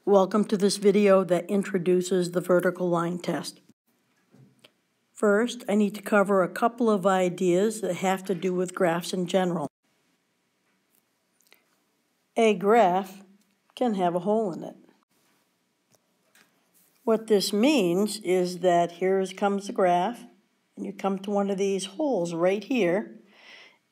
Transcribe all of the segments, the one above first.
Welcome to this video that introduces the vertical line test. First, I need to cover a couple of ideas that have to do with graphs in general. A graph can have a hole in it. What this means is that here comes the graph, and you come to one of these holes right here.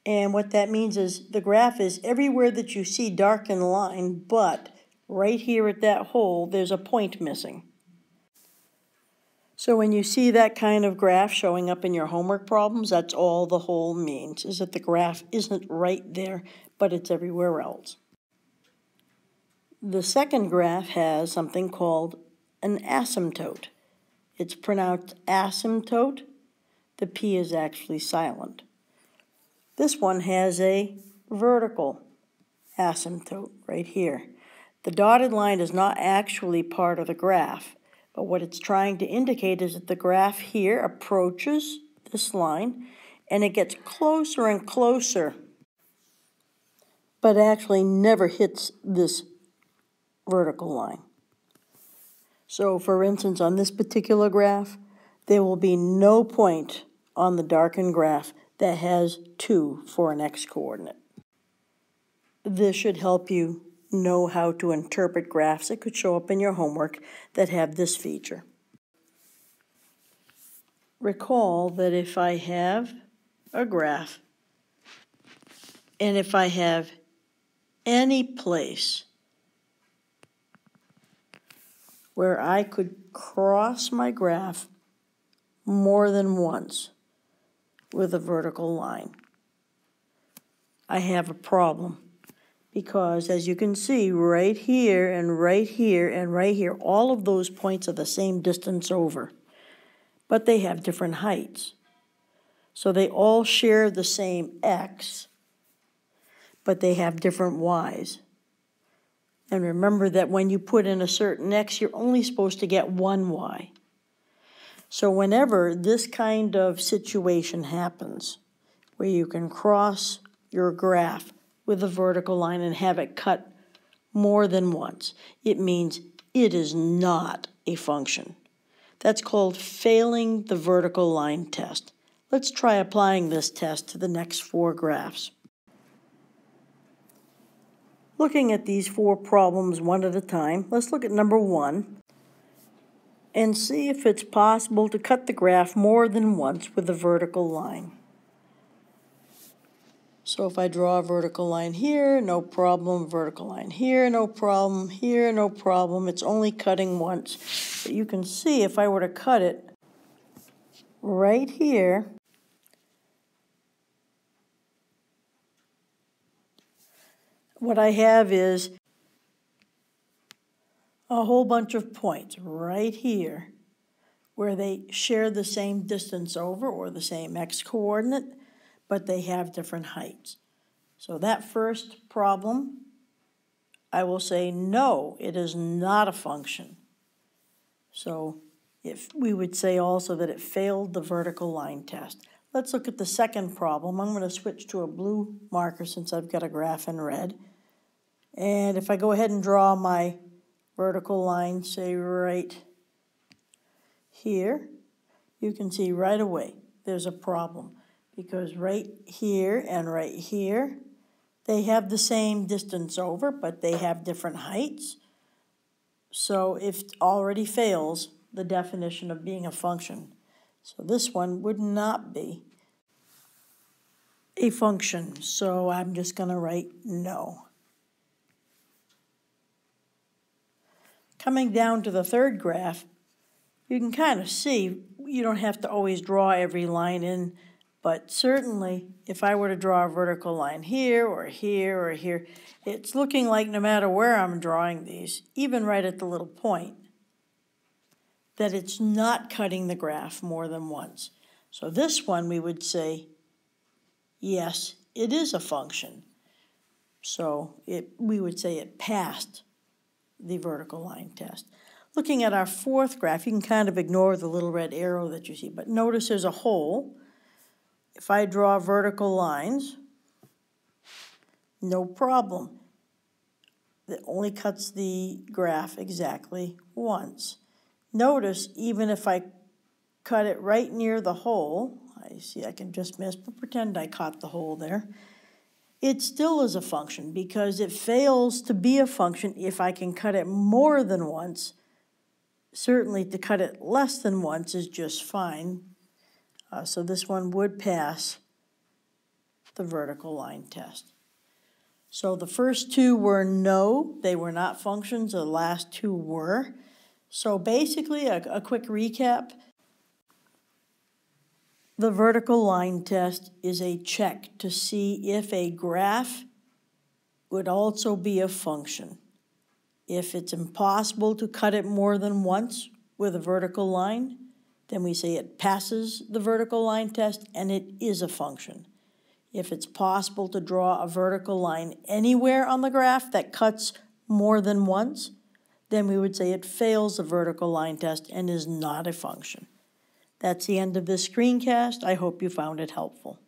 And what that means is the graph is everywhere that you see darkened line, but right here at that hole, there's a point missing. So when you see that kind of graph showing up in your homework problems, that's all the hole means, is that the graph isn't right there, but it's everywhere else. The second graph has something called an asymptote. It's pronounced asymptote. The P is actually silent. This one has a vertical asymptote right here. The dotted line is not actually part of the graph, but what it's trying to indicate is that the graph here approaches this line and it gets closer and closer, but actually never hits this vertical line. So for instance, on this particular graph, there will be no point on the darkened graph that has 2 for an x-coordinate. This should help you know how to interpret graphs that could show up in your homework that have this feature. Recall that if I have a graph, and if I have any place where I could cross my graph more than once with a vertical line, I have a problem. Because as you can see, right here and right here and right here, all of those points are the same distance over, but they have different heights. So they all share the same x, but they have different y's. And remember that when you put in a certain x, you're only supposed to get one y. So whenever this kind of situation happens, where you can cross your graph with a vertical line and have it cut more than once, it means it is not a function. That's called failing the vertical line test. Let's try applying this test to the next 4 graphs. Looking at these 4 problems one at a time, let's look at number 1 and see if it's possible to cut the graph more than once with a vertical line. So if I draw a vertical line here, no problem, vertical line here, no problem, here, no problem. It's only cutting once. But you can see if I were to cut it right here, what I have is a whole bunch of points right here where they share the same distance over or the same x-coordinate, but they have different heights. So that first problem, I will say no, it is not a function. So if we would say also that it failed the vertical line test. Let's look at the second problem. I'm going to switch to a blue marker since I've got a graph in red. And if I go ahead and draw my vertical line, say right here, you can see right away there's a problem. Because right here and right here, they have the same distance over, but they have different heights. So it already fails the definition of being a function. So this one would not be a function. So I'm just going to write no. Coming down to the third graph, you can kind of see you don't have to always draw every line in. But certainly, if I were to draw a vertical line here or here or here, it's looking like no matter where I'm drawing these, even right at the little point, that it's not cutting the graph more than once. So this one we would say, yes, it is a function. So we would say it passed the vertical line test. Looking at our fourth graph, you can kind of ignore the little red arrow that you see, but notice there's a hole. If I draw vertical lines, no problem. It only cuts the graph exactly once. Notice, even if I cut it right near the hole, I see I can just miss, but pretend I caught the hole there, it still is a function because it fails to be a function if I can cut it more than once. Certainly to cut it less than once is just fine. So this one would pass the vertical line test. So the first two were no, they were not functions, the last two were. So basically, a quick recap. The vertical line test is a check to see if a graph would also be a function. If it's impossible to cut it more than once with a vertical line, then we say it passes the vertical line test and it is a function. If it's possible to draw a vertical line anywhere on the graph that cuts more than once, then we would say it fails the vertical line test and is not a function. That's the end of this screencast. I hope you found it helpful.